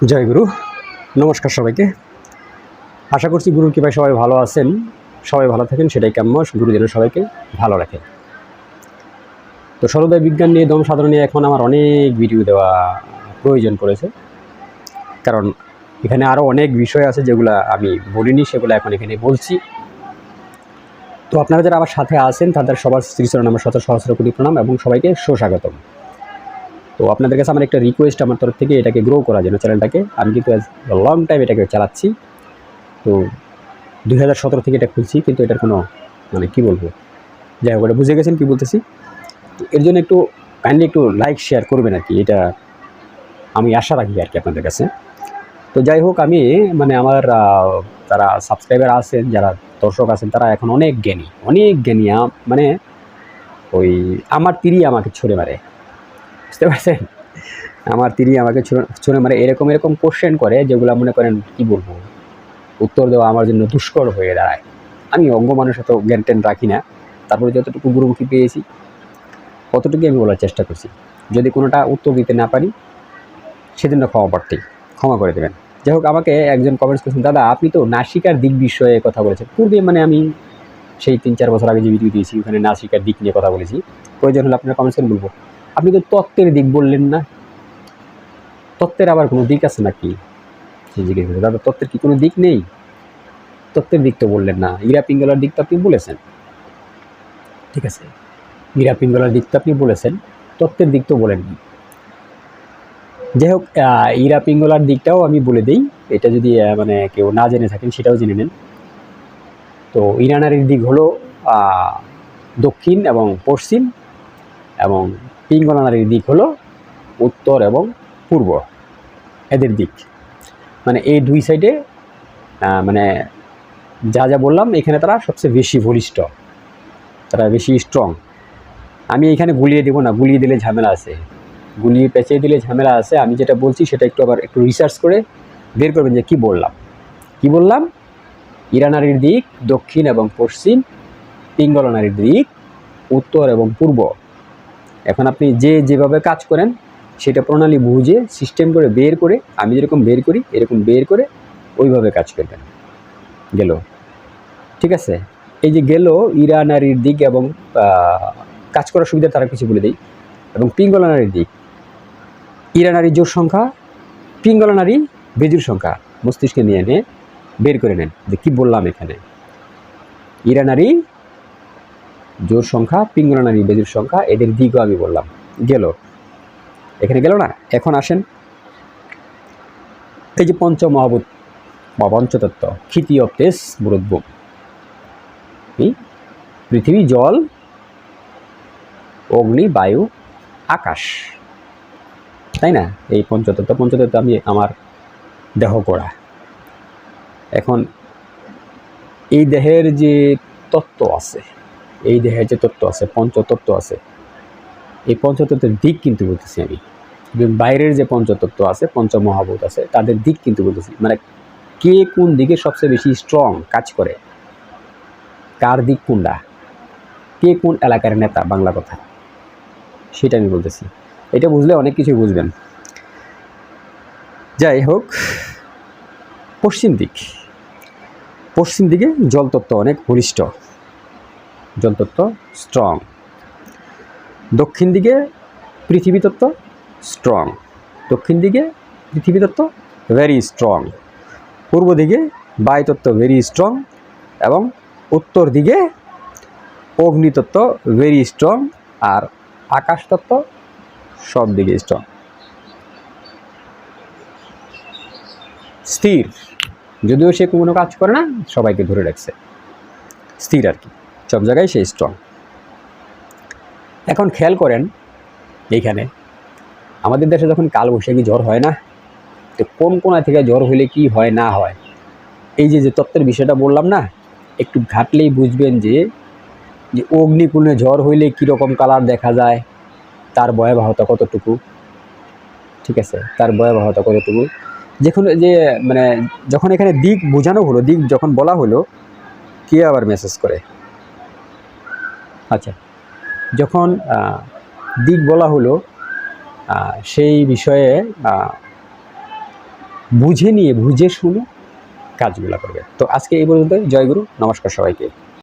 জয় গুরু। নমস্কার সবাইকে। আশা করছি গুরুর কৃপায় সবাই ভালো আছেন, সবাই ভালো থাকেন, সেটাই কাম্য। গুরু যেন সবাইকে ভালো রাখে। তো সর্বদাই বিজ্ঞান নিয়ে, দম সাধনা নিয়ে এখন আমার অনেক ভিডিও দেওয়া প্রয়োজন পড়েছে, কারণ এখানে আরও অনেক বিষয় আছে যেগুলো আমি বলিনি, সেগুলো এখন এখানে বলছি। তো আপনারা যারা আমার সাথে আছেন তাদের সবার শ্রীচরণ আমার শত সহস্র কোটি প্রণাম এবং সবাইকে সুস্বাগতম। তো আপনাদের কাছে আমার একটা রিকোয়েস্ট আমার তরফ থেকে, এটাকে গ্রো করার জন্য চ্যানেলটাকে, আমি কিন্তু লং টাইম এটাকে চালাচ্ছি। তো 2017 থেকে এটা খুলছি, কিন্তু এটার কোনো কী বলবো, যাই হোক, ওটা বুঝে গেছেন কী বলতেছি। তো এর জন্য একটু কাইন্ডলি একটু লাইক শেয়ার করবেন আর কি, এটা আমি আশা রাখি আর কি আপনাদের কাছে। তো যাই হোক, আমি আমার যারা সাবস্ক্রাইবার আছেন, যারা দর্শক আছেন, তারা এখন অনেক জ্ঞানী, ওই আমার তীরই আমাকে ছুঁড়ে মারে, বুঝতে পারছেন? আমার তীরই আমাকে ছুঁড়ে মারে, এরকম কোশ্চেন করে যেগুলো মনে করেন কী বলবো, উত্তর দেওয়া আমার জন্য দুষ্কর হয়ে দাঁড়ায়। আমি অজ্ঞ মানুষ, অত জ্ঞান ট্যান রাখি না, তারপরে যতটুকু গুরুমুখী পেয়েছি কতটুকু আমি বলার চেষ্টা করছি। যদি কোনোটা উত্তর দিতে না পারি সেদিন ক্ষমা করে দেবেন। যাই হোক, আমাকে একজন কমেন্টস করেছেন, দাদা আপনি তো নাসিকার দিক বিষয়ে কথা বলেছেন পূর্বে, আমি সেই 3-4 বছর আগে যে ভিডিও দিয়েছি ওখানে নাসিকার দিক নিয়ে কথা বলেছি। প্রয়োজন হলে আপনারা কমেন্টস করে বলবো, আপনি তো তত্ত্বের দিক বললেন না, তত্ত্বের আবার কোনো দিক আছে নাকি? জিজ্ঞেস করছে, দাদা তত্ত্বের কি কোনো দিক নেই? তত্ত্বের দিক তো বললেন না, ইরা পিঙ্গলার দিক তো আপনি বলেছেন, ঠিক আছে, ইরা পিঙ্গলার দিক তো আপনি বলেছেন, তত্ত্বের দিক তো বলেননি। যাই হোক, ইরা পিঙ্গলার দিকটাও আমি বলে দিই, এটা যদি কেউ না জেনে থাকেন সেটাও জেনে নেন। তো ইরানারির দিক হলো দক্ষিণ এবং পশ্চিম, এবং পিঙ্গলা দিক হলো উত্তর এবং পূর্ব, এদের দিক। এই দুই সাইডে যা যা বললাম এখানে তারা সবচেয়ে বেশি বলিষ্ঠ, তারা বেশি স্ট্রং। আমি এখানে গুলিয়ে দেবো না, গুলিয়ে দিলে ঝামেলা আছে, গুলিয়ে পেঁচিয়ে দিলে ঝামেলা আছে। আমি যেটা বলছি সেটা একটু রিসার্চ করে বের করবেন যে কি বললাম। ইরানারির দিক দক্ষিণ এবং পশ্চিম, পিঙ্গলা নারীর দিক উত্তর এবং পূর্ব। এখন আপনি যেভাবে কাজ করেন সেটা প্রণালী বুঝে সিস্টেম করে বের করে, আমি যেরকম বের করি এরকম বের করে ওইভাবে কাজ করবেন। গেল, ঠিক আছে? এই যে গেল ইরানারির দিক এবং কাজ করার সুবিধা তারা কিছু বলে দিই, এবং পিঙ্গলা নারীর দিক। ইরানারী জোর সংখ্যা, পিঙ্গলা নারী বেজুর সংখ্যা মস্তিষ্কে নিয়ে বের করে নেন যে কী বললাম এখানে। ইরানারী জোর সংখ্যা, পিঙ্গলা নারী বেজুর সংখ্যা, এদের দিকও আমি বললাম। গেল, এখানে গেল না? এখন আসেন, এই যে পঞ্চমহাভূত বা পঞ্চতত্ত্ব, ক্ষিতি অফ তেজ বুরুদ্বুম, পৃথিবী, জল, অগ্নি, বায়ু, আকাশ, তাই না? এই পঞ্চতত্ত্ব আমি আমার দেহ গড়া। এখন এই দেহের যে তত্ত্ব আছে, পঞ্চতত্ত্ব আছে, এই পঞ্চতত্ত্বের দিক কিন্তু বলতেছি আমি। বাইরের যে পঞ্চতত্ত্ব আছে, পঞ্চমহাভূত আছে, তাদের দিক কিন্তু বলতেছি। কে কোন দিকে সবচেয়ে বেশি স্ট্রং কাজ করে, কার দিক কোনটা, কে কোন এলাকার নেতা, বাংলা কথা, সেটা আমি বলতেছি। এটা বুঝলে অনেক কিছুই বুঝবেন। যাই হোক, পশ্চিম দিকে জলতত্ত্ব অনেক বলিষ্ঠ, জলতত্ত্ব স্ট্রং। দক্ষিণ দিকে পৃথিবী তত্ত্ব স্ট্রং, ভেরি স্ট্রং। পূর্ব দিকে বায়ুতত্ত্ব ভেরি স্ট্রং, এবং উত্তর দিকে অগ্নিতত্ত্ব ভেরি স্ট্রং, আর আকাশতত্ত্ব সব দিকে স্ট্রং। স্থির, যদিও সে কোনো কাজ করে না, সবাইকে ধরে রাখছে, স্থির আর কি, সব জায়গায় সে স্ট্রং। এখন খেয়াল করেন, এইখানে আমাদের দেশে যখন কালবৈশাখী ঝড় হয় না, তো কোন কোনা থেকে ঝড় হইলে কি হয় না হয়, এই যে তত্ত্বের বিষয়টা বললাম না, একটু ঘাটলেই বুঝবেন যে অগ্নিকুণ্ডে ঝড় হইলে কীরকম কালার দেখা যায়, তার ভয়াবহতা কতটুকু, ঠিক আছে, তার ভয়াবহতা কতটুকু। যখন এখানে দিক বোঝানো হলো, দিক যখন বলা হলো, কে আবার মেসেজ করে, আচ্ছা, যখন দিক বলা হলো সেই বিষয়ে বুঝে নিয়ে বুঝে শুনে কাজগুলো করবে। তো আজকে এই পর্যন্তই। জয় গুরু, নমস্কার সবাইকে।